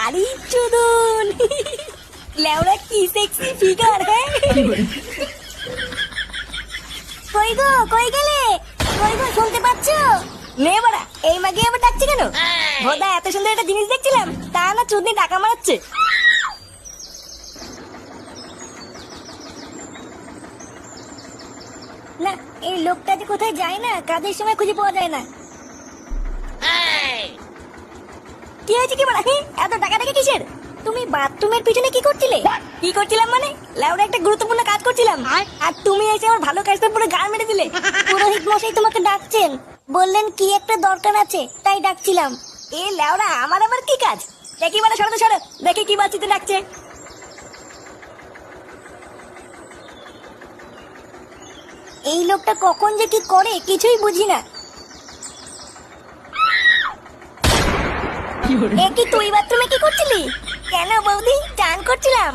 আরে চোদন, লেওড়া কি সেক্সি ফিগার। হ্যাঁ কই গো, কই গেলে? কই গো, শুনতে পাচ্ছ? নে বাড়া, এই মাগে আবার ডাকছে কেন? ভোদা এত সুন্দর একটা জিনিস দেখছিলাম, তা না চুদনি টাকা মারাচ্ছে। না, এই লোকটা যে কোথায় যায় না, কাজের সময় খুঁজে পাওয়া যায় না। কি হয়েছে কি বলা? এত টাকা টাকা কিসের? তুমি বাথরুমের পিছনে কি করছিলে? কি করছিলাম মানে? লাউডা একটা গুরুত্বপূর্ণ কাজ করছিলাম, আর তুমি এসে আমার ভালো কাজটা পুরো গাল মেরে দিলে। পুরোহিত মশাই তোমাকে ডাকছেন, বললেন কি একটা দরকার আছে, তাই ডাকছিলাম। এ লাউডা, আমার আবার কি কাজ? দেখি মানে, সরো তো সরো, দেখি কি বাচ্চিতে ডাকছে। এই লোকটা কখন যে কি করে কিছুই বুঝি না। এ কি তুই বাথরুমে কি করছিলি? কেন বৌদি? চান করছিলাম।